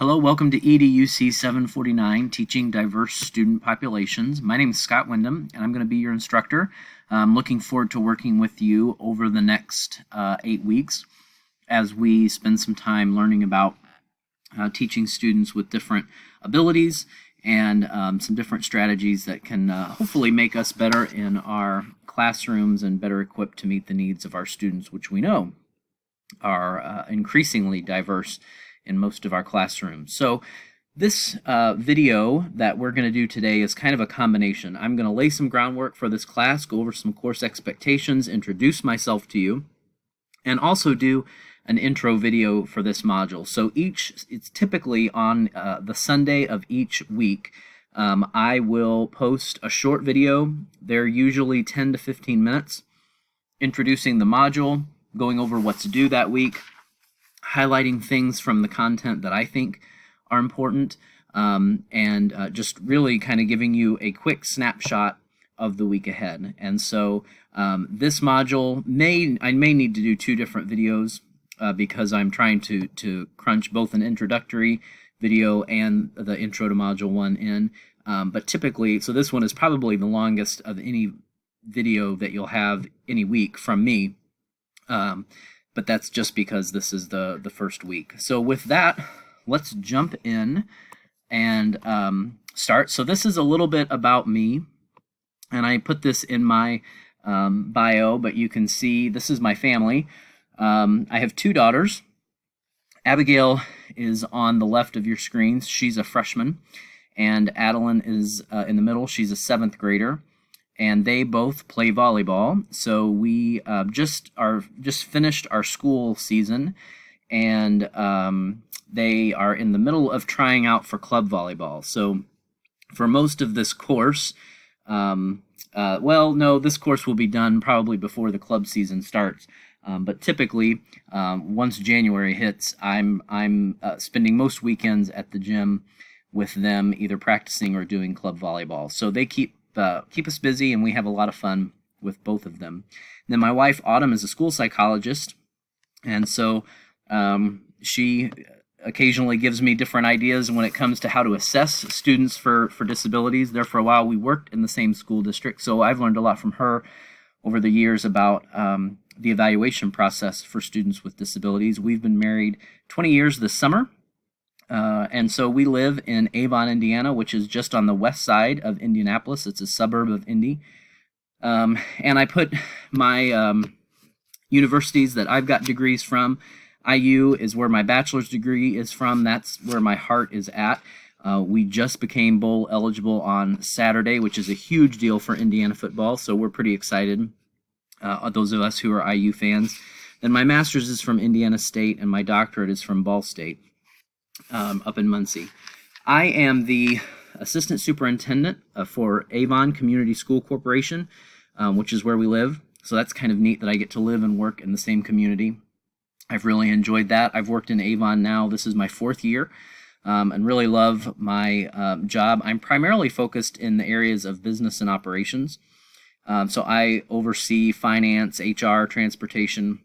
Hello, welcome to EDUC 749, Teaching Diverse Student Populations. My name is Scott Wyndham, and I'm going to be your instructor. I'm looking forward to working with you over the next 8 weeks as we spend some time learning about teaching students with different abilities and some different strategies that can hopefully make us better in our classrooms and better equipped to meet the needs of our students, which we know are increasingly diverse in most of our classrooms. So this video that we're going to do today is kind of a combination. I'm going to lay some groundwork for this class, go over some course expectations, introduce myself to you, and also do an intro video for this module. So it's typically on the Sunday of each week. I will post a short video. They're usually 10 to 15 minutes, introducing the module, going over what's due that week, highlighting things from the content that I think are important, and just really kind of giving you a quick snapshot of the week ahead. And so this module I may need to do 2 different videos because I'm trying to crunch both an introductory video and the intro to module 1 in. But typically, so this one is probably the longest of any video that you'll have any week from me. But that's just because this is the first week. So with that, let's jump in and start. So this is a little bit about me, and I put this in my bio, but you can see this is my family. I have 2 daughters. Abigail is on the left of your screens. She's a freshman, and Adeline is in the middle. She's a 7th grader. And they both play volleyball. So we just finished our school season, and they are in the middle of trying out for club volleyball. So for most of this course, this course will be done probably before the club season starts. But typically, once January hits, I'm spending most weekends at the gym with them, either practicing or doing club volleyball. So they keep us busy, and we have a lot of fun with both of them. And then my wife, Autumn, is a school psychologist, and so she occasionally gives me different ideas when it comes to how to assess students for disabilities. There for a while, we worked in the same school district, so I've learned a lot from her over the years about the evaluation process for students with disabilities. We've been married 20 years this summer. And so we live in Avon, Indiana, which is just on the west side of Indianapolis. It's a suburb of Indy. And I put my universities that I've got degrees from. IU is where my bachelor's degree is from. That's where my heart is at. We just became bowl eligible on Saturday, which is a huge deal for Indiana football, so we're pretty excited, those of us who are IU fans. Then my master's is from Indiana State, and my doctorate is from Ball State. Up in Muncie. I am the assistant superintendent for Avon Community School Corporation, which is where we live. So that's kind of neat that I get to live and work in the same community. I've really enjoyed that. I've worked in Avon now. This is my 4th year, and really love my job. I'm primarily focused in the areas of business and operations. So I oversee finance, HR, transportation,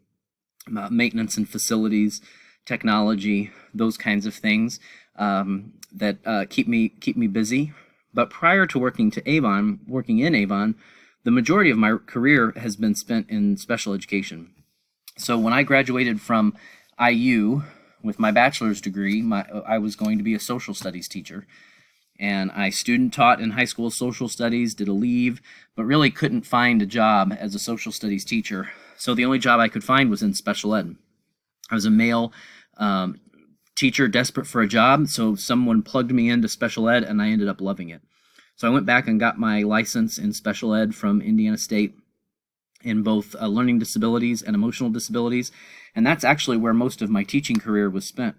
maintenance and facilities, technology, those kinds of things that keep me busy. But prior to working in Avon, the majority of my career has been spent in special education. So when I graduated from IU with my bachelor's degree, I was going to be a social studies teacher. And I student taught in high school social studies, did a leave, but really couldn't find a job as a social studies teacher. So the only job I could find was in special ed. I was a male teacher desperate for a job, so someone plugged me into special ed, and I ended up loving it. So I went back and got my license in special ed from Indiana State in both learning disabilities and emotional disabilities, and that's actually where most of my teaching career was spent.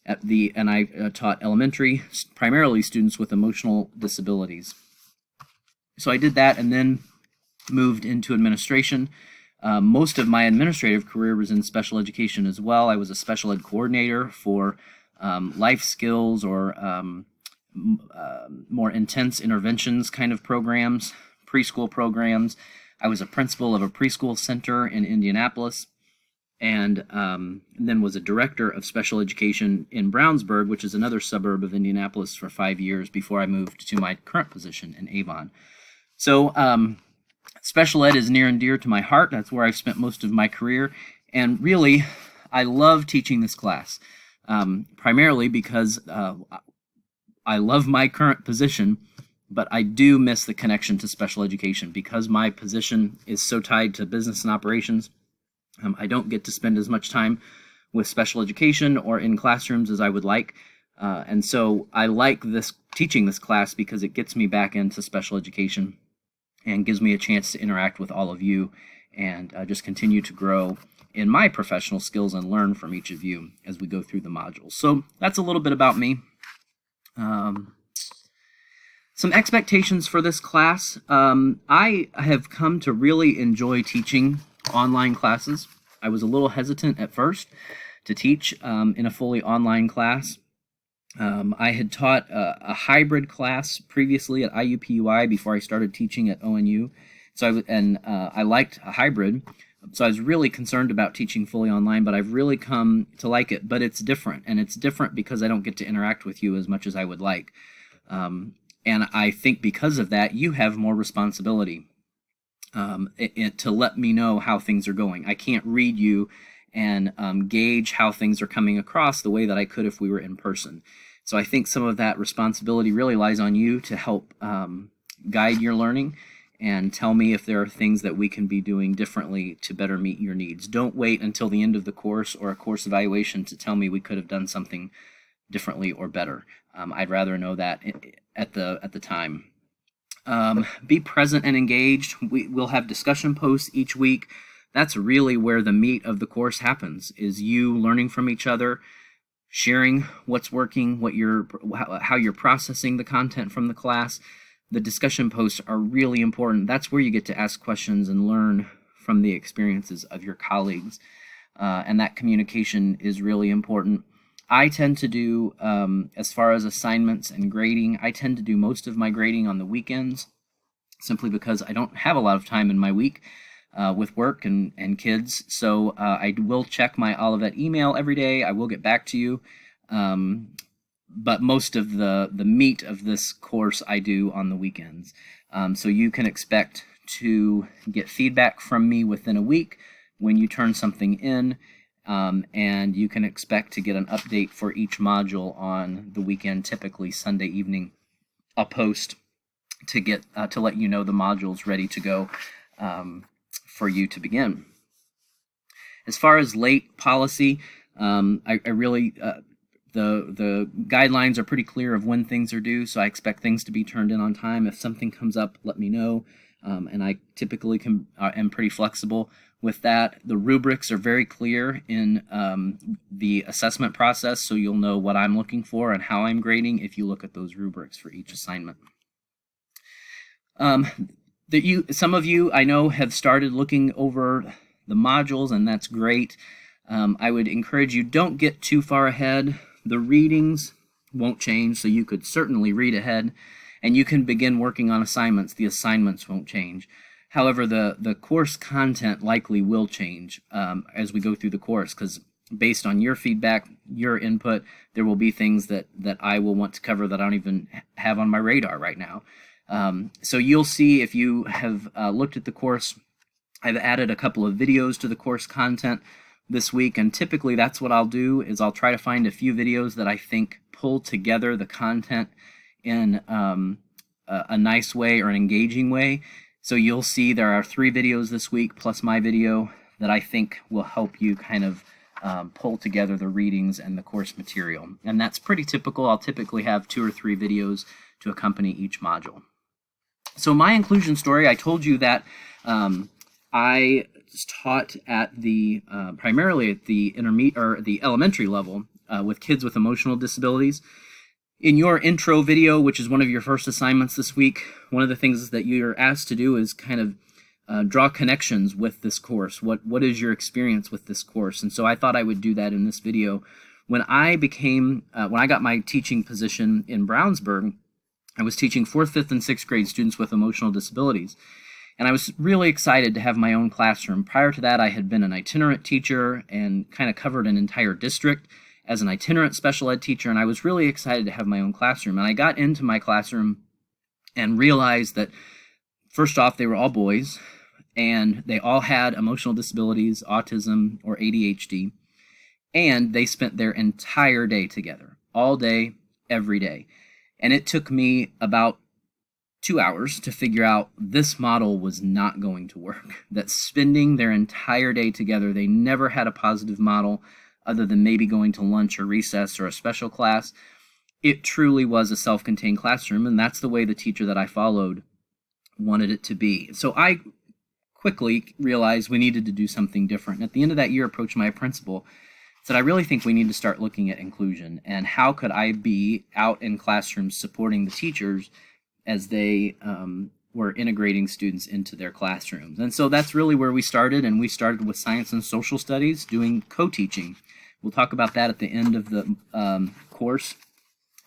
And I taught elementary, primarily students with emotional disabilities. So I did that and then moved into administration. Most of my administrative career was in special education as well. I was a special ed coordinator for life skills or more intense interventions kind of programs, preschool programs. I was a principal of a preschool center in Indianapolis. and then was a director of special education in Brownsburg, which is another suburb of Indianapolis, for 5 years before I moved to my current position in Avon. So special ed is near and dear to my heart. That's where I've spent most of my career, and really, I love teaching this class, primarily because I love my current position, but I do miss the connection to special education because my position is so tied to business and operations. I don't get to spend as much time with special education or in classrooms as I would like. And so I like teaching this class because it gets me back into special education and gives me a chance to interact with all of you and just continue to grow in my professional skills and learn from each of you as we go through the modules. So that's a little bit about me. Some expectations for this class. I have come to really enjoy teaching online classes. I was a little hesitant at first to teach in a fully online class. I had taught a hybrid class previously at IUPUI before I started teaching at ONU. So I liked a hybrid. So I was really concerned about teaching fully online, but I've really come to like it. But it's different, and it's different because I don't get to interact with you as much as I would like. And I think because of that, you have more responsibility to let me know how things are going. I can't read you and gauge how things are coming across the way that I could if we were in person. So I think some of that responsibility really lies on you to help guide your learning and tell me if there are things that we can be doing differently to better meet your needs. Don't wait until the end of the course or a course evaluation to tell me we could have done something differently or better. I'd rather know that at the time. Be present and engaged. We'll have discussion posts each week. That's really where the meat of the course happens, is you learning from each other, sharing what's working, how you're processing the content from the class. The discussion posts are really important. That's where you get to ask questions and learn from the experiences of your colleagues. And that communication is really important. I tend to do, as far as assignments and grading, I tend to do most of my grading on the weekends, simply because I don't have a lot of time in my week with work and kids. So I will check my Olivet email every day. I will get back to you. But most of the meat of this course I do on the weekends. So you can expect to get feedback from me within a week when you turn something in. And you can expect to get an update for each module on the weekend, typically Sunday evening. I'll post to let you know the module's ready to go for you to begin. As far as late policy, I really the guidelines are pretty clear of when things are due, so I expect things to be turned in on time. If something comes up, let me know, and I typically am pretty flexible with that. The rubrics are very clear in the assessment process, so you'll know what I'm looking for and how I'm grading if you look at those rubrics for each assignment. Some of you I know have started looking over the modules, and that's great. I would encourage you, don't get too far ahead. The readings won't change, so you could certainly read ahead, and you can begin working on assignments. The assignments won't change. However, the course content likely will change as we go through the course, because based on your feedback, your input, there will be things that I will want to cover that I don't even have on my radar right now. So you'll see, if you have looked at the course, I've added a couple of videos to the course content this week, and typically that's what I'll do, is I'll try to find a few videos that I think pull together the content in a nice way or an engaging way. So you'll see there are 3 videos this week plus my video that I think will help you kind of pull together the readings and the course material. And that's pretty typical. I'll typically have 2 or 3 videos to accompany each module. So my inclusion story, I told you that I taught at primarily at the intermediate or the elementary level with kids with emotional disabilities. In your intro video, which is one of your first assignments this week, one of the things that you're asked to do is kind of draw connections with this course. What is your experience with this course? And so I thought I would do that in this video. When I got my teaching position in Brownsburg, I was teaching 4th, 5th, and 6th grade students with emotional disabilities. And I was really excited to have my own classroom. Prior to that, I had been an itinerant teacher and kind of covered an entire district as an itinerant special ed teacher, and I was really excited to have my own classroom. And I got into my classroom and realized that, first off, they were all boys, and they all had emotional disabilities, autism, or ADHD, and they spent their entire day together, all day, every day. And it took me about 2 hours to figure out this model was not going to work, that spending their entire day together, they never had a positive model other than maybe going to lunch or recess or a special class. It truly was a self-contained classroom, and that's the way the teacher that I followed wanted it to be. So I quickly realized we needed to do something different. And at the end of that year, approached my principal, said, I really think we need to start looking at inclusion, and how could I be out in classrooms supporting the teachers as they were integrating students into their classrooms. And so that's really where we started, and we started with science and social studies, doing co-teaching. We'll talk about that at the end of the course,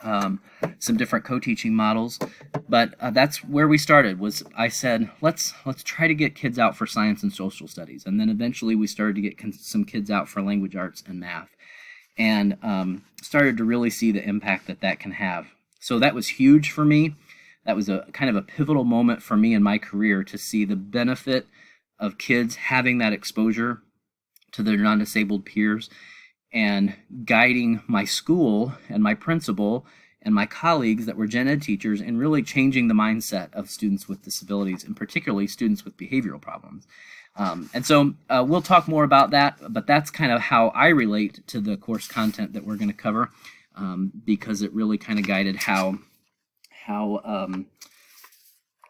some different co-teaching models, but that's where we started. Was I said, let's try to get kids out for science and social studies, and then eventually we started to get some kids out for language arts and math, and started to really see the impact that that can have. So that was huge for me. That was a kind of a pivotal moment for me in my career, to see the benefit of kids having that exposure to their non-disabled peers, and guiding my school and my principal and my colleagues that were gen ed teachers, and really changing the mindset of students with disabilities, and particularly students with behavioral problems. And so we'll talk more about that, but that's kind of how I relate to the course content that we're going to cover, because it really kind of guided how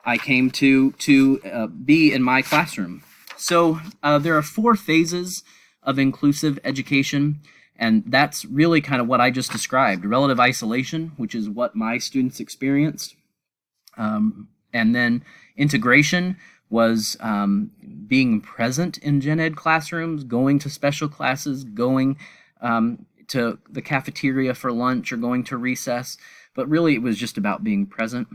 I came to be in my classroom. So there are 4 phases of inclusive education, and that's really kind of what I just described. Relative isolation, which is what my students experienced, and then integration was being present in gen ed classrooms, going to special classes, going to the cafeteria for lunch, or going to recess, but really it was just about being present.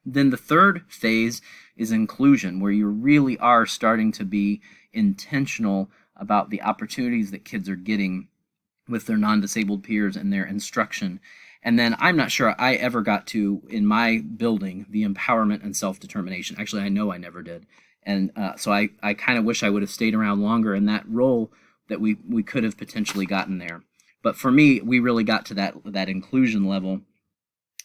Then the third phase is inclusion, where you really are starting to be intentional about the opportunities that kids are getting with their non-disabled peers and their instruction. And then I'm not sure I ever got to, in my building, the empowerment and self-determination. Actually, I know I never did. And so I kind of wish I would have stayed around longer in that role, that we could have potentially gotten there. But for me, we really got to that inclusion level,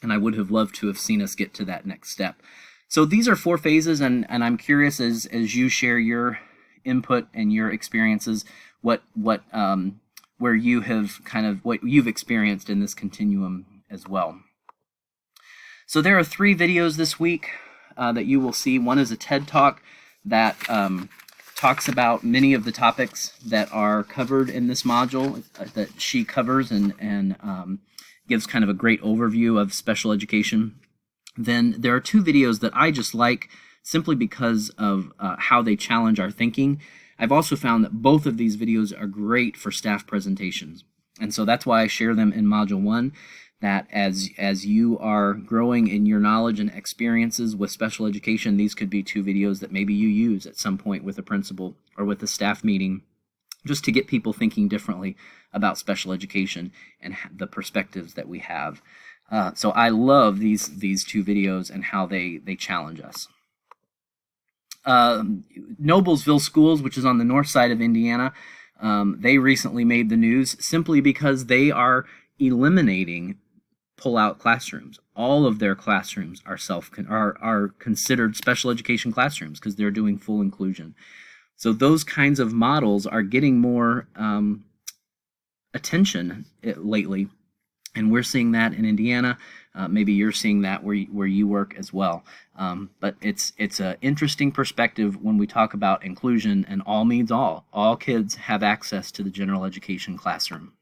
and I would have loved to have seen us get to that next step. So these are 4 phases, and I'm curious, as you share your input and your experiences, where you have kind of what you've experienced in this continuum as well. So there are 3 videos this week that you will see. One is a TED Talk that talks about many of the topics that are covered in this module that she covers, and gives kind of a great overview of special education. Then there are 2 videos that I just like, simply because of how they challenge our thinking. I've also found that both of these videos are great for staff presentations. And so that's why I share them in Module 1, that as you are growing in your knowledge and experiences with special education, these could be 2 videos that maybe you use at some point with a principal or with a staff meeting, just to get people thinking differently about special education and the perspectives that we have. So I love these 2 videos and how they challenge us. Noblesville Schools, which is on the north side of Indiana, they recently made the news simply because they are eliminating pull-out classrooms. All of their classrooms are considered special education classrooms because they're doing full inclusion. So those kinds of models are getting more attention lately, and we're seeing that in Indiana. Maybe you're seeing that where you work as well. But it's an interesting perspective when we talk about inclusion, and all means all. All kids have access to the general education classroom.